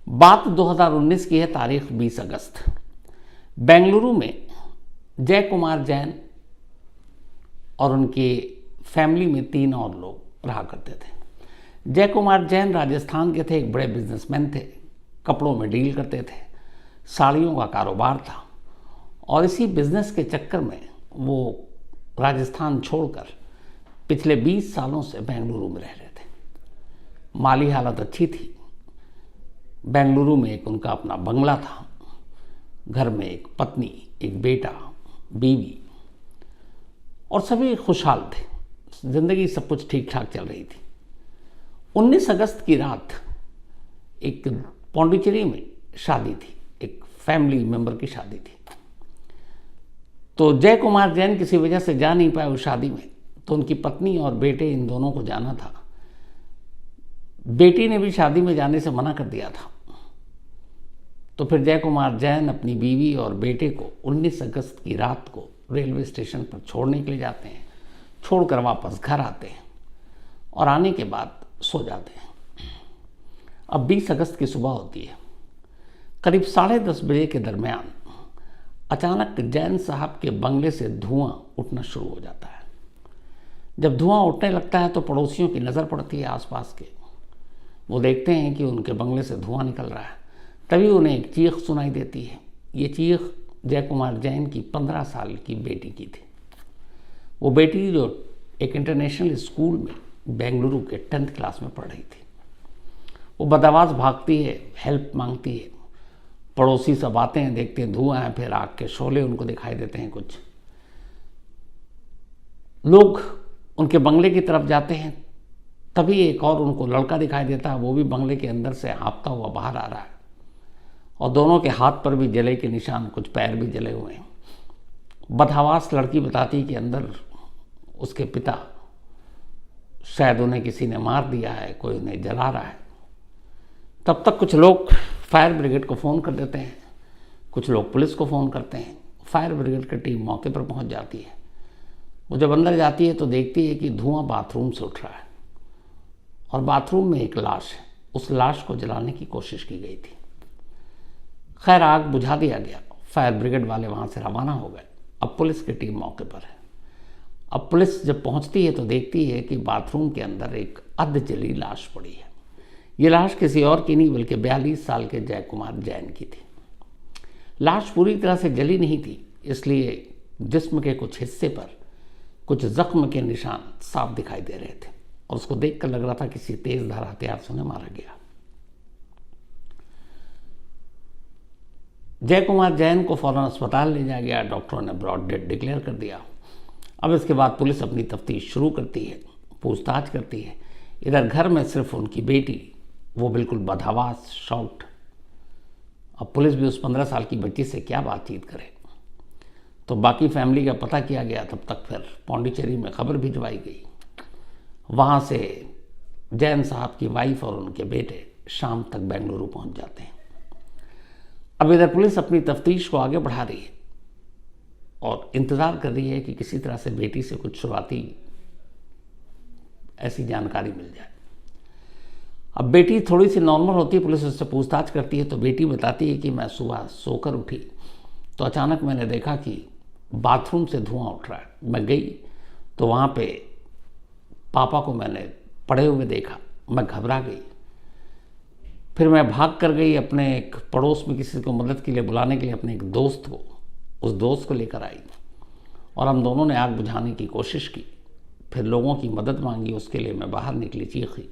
बात 2019 की है, तारीख 20 अगस्त। बेंगलुरु में जय कुमार जैन और उनकी फैमिली में 3 और लोग रहा करते थे। जय कुमार जैन राजस्थान के थे, एक बड़े बिजनेसमैन थे, कपड़ों में डील करते थे, साड़ियों का कारोबार था और इसी बिजनेस के चक्कर में वो राजस्थान छोड़कर पिछले 20 सालों से बेंगलुरु में रह रहे थे। माली हालत अच्छी थी। बेंगलुरु में एक उनका अपना बंगला था, घर में एक पत्नी, एक बेटा, बीवी और सभी खुशहाल थे। जिंदगी सब कुछ ठीक ठाक चल रही थी। 19 अगस्त की रात एक पौंडीचेरी में शादी थी, एक फैमिली मेंबर की शादी थी। तो जय कुमार जैन किसी वजह से जा नहीं पाए उस शादी में, तो उनकी पत्नी और बेटे इन दोनों को जाना था। बेटी ने भी शादी में जाने से मना कर दिया था। तो फिर जय कुमार जैन अपनी बीवी और बेटे को 19 अगस्त की रात को रेलवे स्टेशन पर छोड़ने के लिए जाते हैं। छोड़कर वापस घर आते हैं और आने के बाद सो जाते हैं। अब 20 अगस्त की सुबह होती है। करीब 10:30 बजे के दरमियान अचानक जैन साहब के बंगले से धुआं उठना शुरू हो जाता है। जब धुआं उठने लगता है तो पड़ोसियों की नज़र पड़ती है आसपास के। वो देखते हैं कि उनके बंगले से धुआं निकल रहा है। तभी उन्हें एक चीख सुनाई देती है। ये चीख जय कुमार जैन की 15 साल की बेटी की थी। वो बेटी जो एक इंटरनेशनल स्कूल में बेंगलुरु के 10th क्लास में पढ़ रही थी। वो बदआवाज़ भागती है, हेल्प मांगती है। पड़ोसी सब आते हैं, देखते हैं धुआं है, फिर आग के शोले उनको दिखाई देते हैं। कुछ लोग उनके बंगले की तरफ जाते हैं, तभी एक और उनको लड़का दिखाई देता है। वो भी बंगले के अंदर से हाँफता हुआ बाहर आ रहा है और दोनों के हाथ पर भी जले के निशान, कुछ पैर भी जले हुए हैं। बदहवास लड़की बताती कि अंदर उसके पिता, शायद उन्हें किसी ने मार दिया है, कोई उन्हें जला रहा है। तब तक कुछ लोग फायर ब्रिगेड को फ़ोन कर देते हैं, कुछ लोग पुलिस को फ़ोन करते हैं। फायर ब्रिगेड की टीम मौके पर पहुंच जाती है। वो जब अंदर जाती है तो देखती है कि धुआं बाथरूम से उठ रहा है और बाथरूम में एक लाश है। उस लाश को जलाने की कोशिश की गई थी। खैर, आग बुझा दिया गया। फायर ब्रिगेड वाले वहाँ से रवाना हो गए। अब पुलिस की टीम मौके पर है। अब पुलिस जब पहुँचती है तो देखती है कि बाथरूम के अंदर एक अर्ध जली लाश पड़ी है। ये लाश किसी और की नहीं बल्कि 42 साल के जय कुमार जैन की थी। लाश पूरी तरह से जली नहीं थी, इसलिए जिस्म के कुछ हिस्से पर कुछ जख्म के निशान साफ दिखाई दे रहे थे और उसको देखकर लग रहा था किसी तेज धार हथियार से उन्हें मारा गया। जय कुमार जैन को फौरन अस्पताल ले जाया गया। डॉक्टरों ने ब्रॉड डेथ डिक्लेयर कर दिया। अब इसके बाद पुलिस अपनी तफ्तीश शुरू करती है, पूछताछ करती है। इधर घर में सिर्फ उनकी बेटी, वो बिल्कुल बदहवास, शॉक्ड। अब पुलिस भी उस 15 साल की बच्ची से क्या बातचीत करे। तो बाकी फैमिली का पता किया गया। तब तक फिर पौंडीचेरी में खबर भिजवाई गई। वहाँ से जैन साहब की वाइफ और उनके बेटे शाम तक बेंगलुरु पहुँच जाते हैं। अब इधर पुलिस अपनी तफ्तीश को आगे बढ़ा रही है और इंतज़ार कर रही है कि किसी तरह से बेटी से कुछ शुरुआती ऐसी जानकारी मिल जाए। अब बेटी थोड़ी सी नॉर्मल होती है, पुलिस उससे पूछताछ करती है तो बेटी बताती है कि मैं सुबह सोकर उठी तो अचानक मैंने देखा कि बाथरूम से धुआं उठ रहा है। मैं गई तो वहाँ पे पापा को मैंने पड़े हुए देखा। मैं घबरा गई। फिर मैं भाग कर गई अपने एक पड़ोस में, किसी को मदद के लिए बुलाने के लिए अपने एक दोस्त को, उस दोस्त को लेकर आई और हम दोनों ने आग बुझाने की कोशिश की। फिर लोगों की मदद मांगी, उसके लिए मैं बाहर निकली, चीखी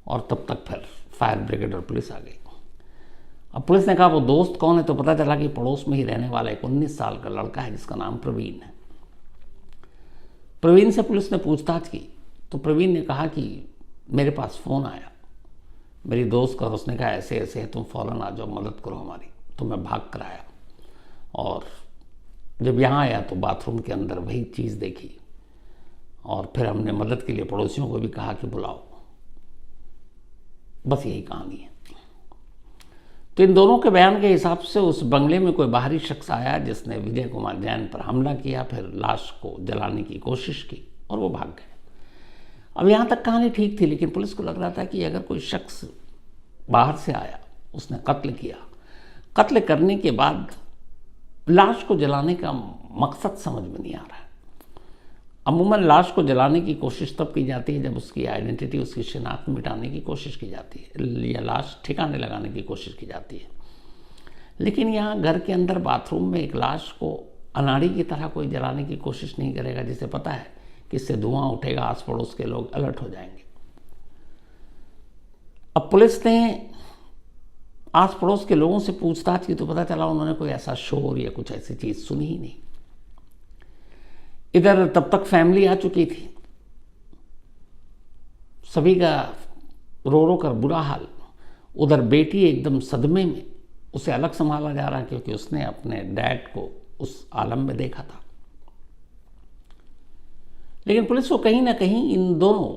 और तब तक फिर फायर ब्रिगेड और पुलिस आ गई। अब पुलिस ने कहा वो दोस्त कौन है, तो पता चला कि पड़ोस में ही रहने वाला एक 19 साल का लड़का है जिसका नाम प्रवीण है। प्रवीण से पुलिस ने पूछताछ की तो प्रवीण ने कहा कि मेरे पास फ़ोन आया मेरी दोस्त का, उसने कहा ऐसे ऐसे है, तुम फ़ौरन आ जाओ, मदद करो हमारी। तो मैं भाग कर आया और जब यहाँ आया तो बाथरूम के अंदर वही चीज़ देखी और फिर हमने मदद के लिए पड़ोसियों को भी कहा कि बुलाओ। बस यही कहानी है। तो इन दोनों के बयान के हिसाब से उस बंगले में कोई बाहरी शख्स आया जिसने विजय कुमार जैन पर हमला किया, फिर लाश को जलाने की कोशिश की और वो भाग गए। अब यहाँ तक कहानी ठीक थी, लेकिन पुलिस को लग रहा था कि अगर कोई शख्स बाहर से आया उसने कत्ल किया। कत्ल करने के बाद लाश को जलाने का मकसद समझ में नहीं आ रहा है। अमूमन लाश को जलाने की कोशिश तब की जाती है जब उसकी आइडेंटिटी, उसकी शिनाख्त मिटाने की कोशिश की जाती है या लाश ठिकाने लगाने की कोशिश की जाती है। लेकिन यहाँ घर के अंदर बाथरूम में एक लाश को अनाड़ी की तरह कोई जलाने की कोशिश नहीं करेगा, जिसे पता है कि इससे धुआं उठेगा, आस पड़ोस के लोग अलर्ट हो जाएंगे। अब पुलिस ने आस पड़ोस के लोगों से पूछताछ की तो पता चला उन्होंने कोई ऐसा शोर या कुछ ऐसी चीज़ सुनी ही नहीं। इधर तब तक फैमिली आ चुकी थी, सभी का रो रो कर बुरा हाल। उधर बेटी एकदम सदमे में, उसे अलग संभाला जा रहा क्योंकि उसने अपने डैड को उस आलम में देखा था। लेकिन पुलिस को कहीं ना कहीं इन दोनों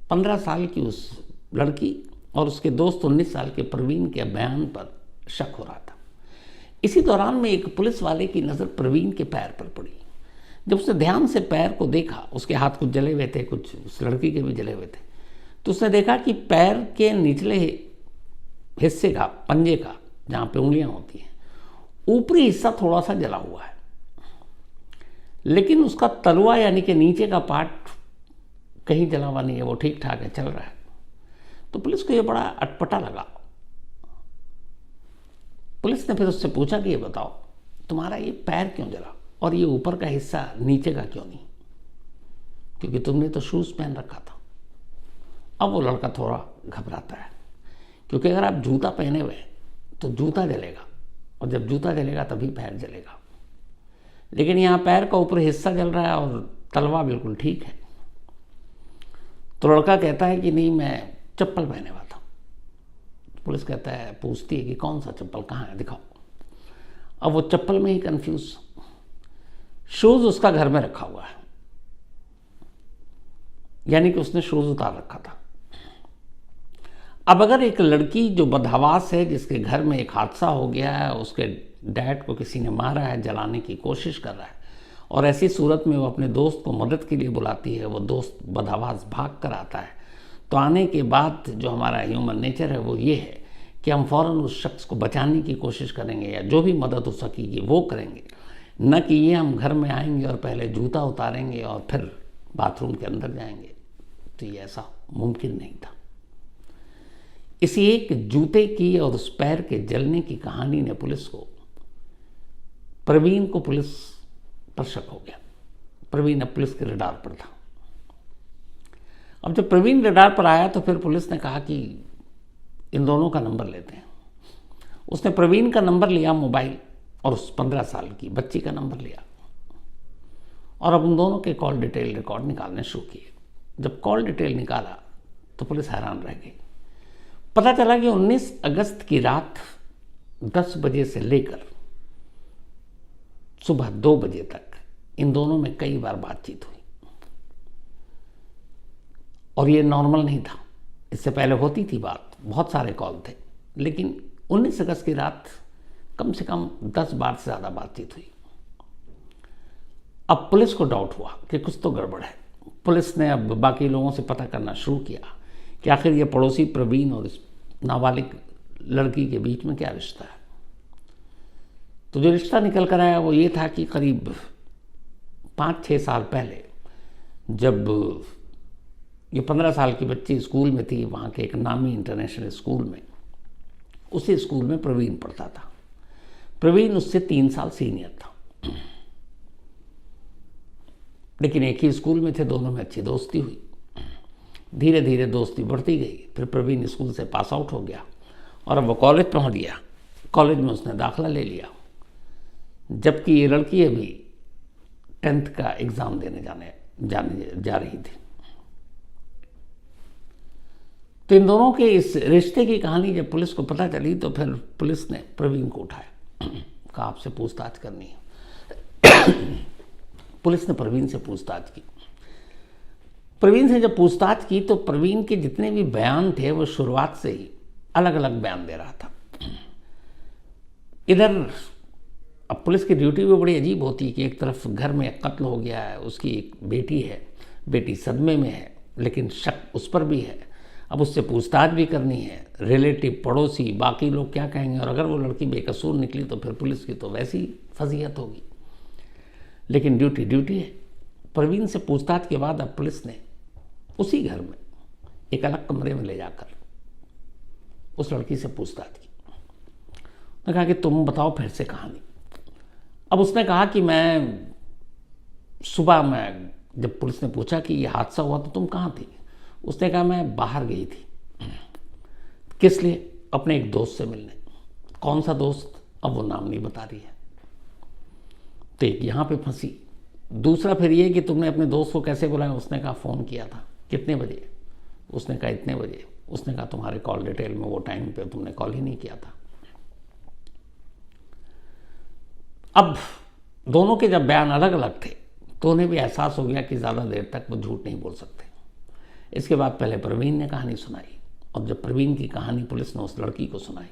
15 साल की उस लड़की और उसके दोस्त 19 साल के प्रवीण के बयान पर शक हो रहा था। इसी दौरान में एक पुलिस वाले की नज़र प्रवीण के पैर पर पड़ी। जब उसने ध्यान से पैर को देखा, उसके हाथ कुछ जले हुए थे, कुछ उस लड़की के भी जले हुए थे, तो उसने देखा कि पैर के निचले हिस्से का, पंजे का, जहाँ पे उंगलियाँ होती हैं, ऊपरी हिस्सा थोड़ा सा जला हुआ है, लेकिन उसका तलवा यानी कि नीचे का पार्ट कहीं जला हुआ नहीं है, वो ठीक ठाक है, चल रहा है। तो पुलिस को ये बड़ा अटपटा लगा। पुलिस ने फिर उससे पूछा कि ये बताओ तुम्हारा ये पैर क्यों जला और ये ऊपर का हिस्सा नीचे का क्यों नहीं, क्योंकि तुमने तो शूज़ पहन रखा था। अब वो लड़का थोड़ा घबराता है, क्योंकि अगर आप जूता पहने हुए तो जूता जलेगा, और जब जूता जलेगा तभी पैर जलेगा। लेकिन यहाँ पैर का ऊपर हिस्सा जल रहा है और तलवा बिल्कुल ठीक है। तो लड़का कहता है कि नहीं, मैं चप्पल पहने हुआ था। पुलिस कहता है, पूछती है कि कौन सा चप्पल, कहाँ है, दिखाओ। अब वो चप्पल में ही कंफ्यूज, शूज उसका घर में रखा हुआ है, यानी कि उसने शूज उतार रखा था। अब अगर एक लड़की जो बदहवास है, जिसके घर में एक हादसा हो गया है, उसके डैड को किसी ने मारा है, जलाने की कोशिश कर रहा है, और ऐसी सूरत में वो अपने दोस्त को मदद के लिए बुलाती है, वो दोस्त बदहवास भाग कर आता है, तो आने के बाद जो हमारा ह्यूमन नेचर है वो ये है कि हम फ़ौरन उस शख्स को बचाने की कोशिश करेंगे या जो भी मदद हो सकेगी वो करेंगे, न कि ये हम घर में आएंगे और पहले जूता उतारेंगे और फिर बाथरूम के अंदर जाएंगे। तो ये ऐसा मुमकिन नहीं था। इसी एक जूते की और उस पैर के जलने की कहानी ने प्रवीण को पुलिस पर शक हो गया। प्रवीण अब पुलिस के रडार पर था। अब जब प्रवीण रडार पर आया तो फिर पुलिस ने कहा कि इन दोनों का नंबर लेते हैं। उसने प्रवीण का नंबर लिया मोबाइल, और उस 15 साल की बच्ची का नंबर लिया, और अब उन दोनों के कॉल डिटेल रिकॉर्ड निकालने शुरू किए। जब कॉल डिटेल निकाला तो पुलिस हैरान रह गई। पता चला कि 19 अगस्त की रात 10 बजे से लेकर सुबह 2 बजे तक इन दोनों में कई बार बातचीत हुई, और ये नॉर्मल नहीं था। इससे पहले होती थी बात, बहुत सारे कॉल थे, लेकिन 19 अगस्त की रात कम से कम 10 बार से ज़्यादा बातचीत हुई। अब पुलिस को डाउट हुआ कि कुछ तो गड़बड़ है। पुलिस ने अब बाकी लोगों से पता करना शुरू किया कि आखिर ये पड़ोसी प्रवीण और इस नाबालिग लड़की के बीच में क्या रिश्ता है। तो जो रिश्ता निकल कर आया वो ये था कि करीब 5-6 साल पहले, जब ये 15 साल की बच्ची स्कूल में थी, वहाँ के एक नामी इंटरनेशनल स्कूल में, उसी स्कूल में प्रवीण पढ़ता था। प्रवीण उससे 3 साल सीनियर था, लेकिन एक ही स्कूल में थे, दोनों में अच्छी दोस्ती हुई। धीरे धीरे दोस्ती बढ़ती गई। फिर प्रवीण स्कूल से पास आउट हो गया और अब वो कॉलेज पहुंच गया। कॉलेज में उसने दाखिला ले लिया, जबकि ये लड़की अभी 10th का एग्ज़ाम देने जा रही थी। तो इन दोनों के इस रिश्ते की कहानी जब पुलिस को पता चली तो फिर पुलिस ने प्रवीण को उठाया, कहा आपसे पूछताछ करनी है। पुलिस ने प्रवीण से पूछताछ की। प्रवीण से जब पूछताछ की तो प्रवीण के जितने भी बयान थे वो शुरुआत से ही अलग अलग बयान दे रहा था। इधर अब पुलिस की ड्यूटी भी बड़ी अजीब होती है कि एक तरफ घर में एक कत्ल हो गया है, उसकी एक बेटी है, बेटी सदमे में है, लेकिन शक उस पर भी है। अब उससे पूछताछ भी करनी है, रिलेटिव, पड़ोसी, बाकी लोग क्या कहेंगे, और अगर वो लड़की बेकसूर निकली तो फिर पुलिस की तो वैसी फजीहत होगी। लेकिन ड्यूटी ड्यूटी है। प्रवीण से पूछताछ के बाद अब पुलिस ने उसी घर में एक अलग कमरे में ले जाकर उस लड़की से पूछताछ की। उसने कहा कि तुम बताओ फिर से कहानी। अब उसने कहा कि मैं सुबह में, जब पुलिस ने पूछा कि ये हादसा हुआ तो तुम कहाँ थी, उसने कहा मैं बाहर गई थी। किस लिए? अपने एक दोस्त से मिलने। कौन सा दोस्त? अब वो नाम नहीं बता रही है। तो एक यहाँ पे फंसी। दूसरा फिर ये कि तुमने अपने दोस्त को कैसे बुलाया? उसने कहा फ़ोन किया था। कितने बजे? उसने कहा इतने बजे। उसने कहा तुम्हारे कॉल डिटेल में वो टाइम पे तुमने कॉल ही नहीं किया था। अब दोनों के जब बयान अलग अलग थे तो उन्हें भी एहसास हो गया कि ज़्यादा देर तक वो झूठ नहीं बोल सकते। इसके बाद पहले प्रवीण ने कहानी सुनाई, और जब प्रवीण की कहानी पुलिस ने उस लड़की को सुनाई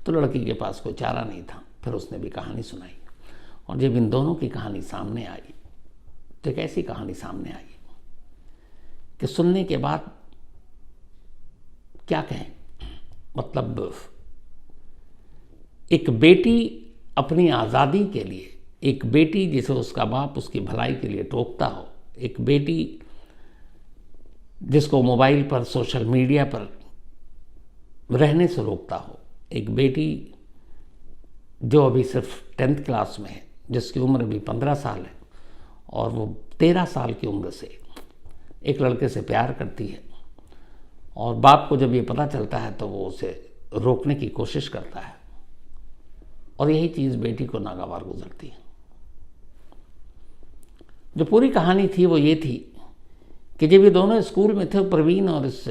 तो लड़की के पास कोई चारा नहीं था। फिर उसने भी कहानी सुनाई, और जब इन दोनों की कहानी सामने आई तो एक ऐसी कहानी सामने आई कि सुनने के बाद क्या कहें, मतलब एक बेटी अपनी आज़ादी के लिए, एक बेटी जिसे उसका बाप उसकी भलाई के लिए टोकता हो, एक बेटी जिसको मोबाइल पर, सोशल मीडिया पर रहने से रोकता हो, एक बेटी जो अभी सिर्फ 10th क्लास में है, जिसकी उम्र भी 15 साल है, और वो 13 साल की उम्र से एक लड़के से प्यार करती है, और बाप को जब ये पता चलता है तो वो उसे रोकने की कोशिश करता है, और यही चीज़ बेटी को नागवार गुजरती है। जो पूरी कहानी थी वो ये थी कि जब ये दोनों स्कूल में थे, प्रवीण और इस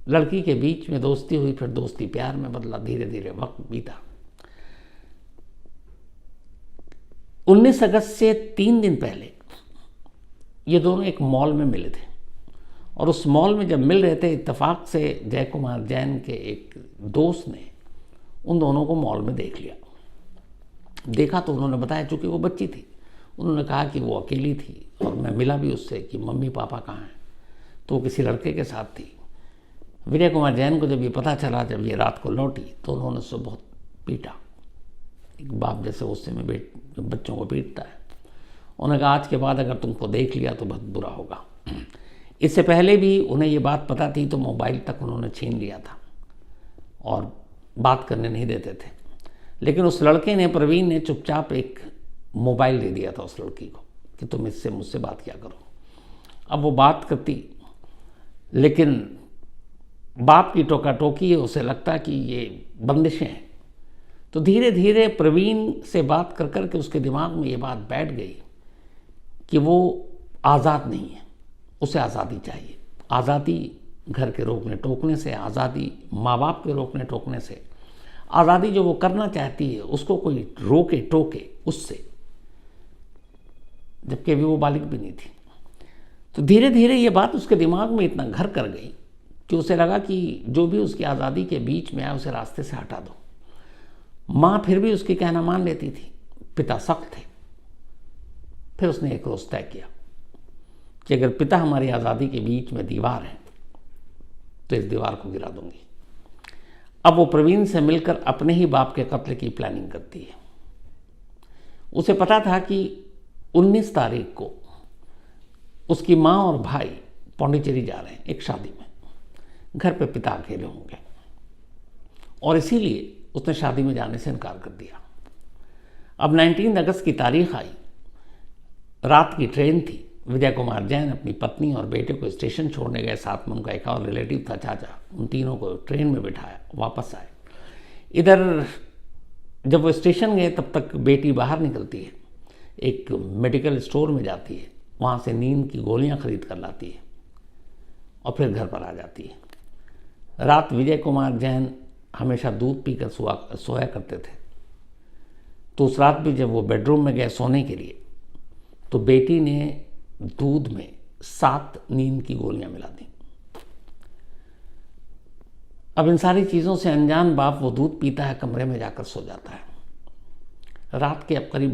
लड़की के बीच में दोस्ती हुई, फिर दोस्ती प्यार में बदला, धीरे धीरे वक्त बीता। 19 अगस्त से 3 दिन पहले ये दोनों एक मॉल में मिले थे, और उस मॉल में जब मिल रहे थे, इत्तेफाक से जय कुमार जैन के एक दोस्त ने उन दोनों को मॉल में देख लिया। देखा तो उन्होंने बताया, चूँकि वो बच्ची थी, उन्होंने कहा कि वो अकेली थी, और मैं मिला भी उससे कि मम्मी पापा कहाँ हैं, तो वो किसी लड़के के साथ थी। विजय कुमार जैन को जब ये पता चला, जब ये रात को लौटी, तो उन्होंने उससे बहुत पीटा, एक बाप जैसे उससे में बच्चों को पीटता है। उन्होंने कहा आज के बाद अगर तुमको देख लिया तो बहुत बुरा होगा। इससे पहले भी उन्हें ये बात पता थी, तो मोबाइल तक उन्होंने छीन लिया था और बात करने नहीं देते थे। लेकिन उस लड़के ने, प्रवीण ने, चुपचाप एक मोबाइल दे दिया था उस लड़की को कि तुम इससे मुझसे बात क्या करो। अब वो बात करती, लेकिन बाप की टोका टोकी है, उसे लगता कि ये बंदिशें हैं। तो धीरे धीरे प्रवीण से बात कर कर के उसके दिमाग में ये बात बैठ गई कि वो आज़ाद नहीं है, उसे आज़ादी चाहिए। आज़ादी घर के रोकने टोकने से, आज़ादी माँ बाप के रोकने टोकने से, आज़ादी जो वो करना चाहती है उसको कोई रोके टोके उससे, जबकि अभी वो बालिग भी नहीं थी। तो धीरे धीरे ये बात उसके दिमाग में इतना घर कर गई कि उसे लगा कि जो भी उसकी आज़ादी के बीच में आए उसे रास्ते से हटा दो। माँ फिर भी उसकी कहना मान लेती थी, पिता सख्त थे। फिर उसने एक रोज़ तय किया कि अगर पिता हमारी आज़ादी के बीच में दीवार है तो इस दीवार को गिरा दूंगी। अब वो प्रवीण से मिलकर अपने ही बाप के कत्ल की प्लानिंग करती है। उसे पता था कि 19 तारीख को उसकी माँ और भाई पौंडीचेरी जा रहे हैं एक शादी में, घर पे पिता अकेले होंगे, और इसीलिए उसने शादी में जाने से इनकार कर दिया। अब 19 अगस्त की तारीख आई, रात की ट्रेन थी। विजय कुमार जैन अपनी पत्नी और बेटे को स्टेशन छोड़ने गए, साथ में उनका एक और रिलेटिव था, चाचा। उन तीनों को ट्रेन में बिठाया, वापस आए। इधर जब वो स्टेशन गए तब तक बेटी बाहर निकलती है, एक मेडिकल स्टोर में जाती है, वहाँ से नींद की गोलियाँ खरीद कर लाती है, और फिर घर पर आ जाती है। रात विजय कुमार जैन हमेशा दूध पीकर सोया करते थे, तो उस रात भी जब वो बेडरूम में गए सोने के लिए, तो बेटी ने दूध में 7 नींद की गोलियां मिला दी। अब इन सारी चीज़ों से अनजान बाप वो दूध पीता है, कमरे में जाकर सो जाता है। रात के अब करीब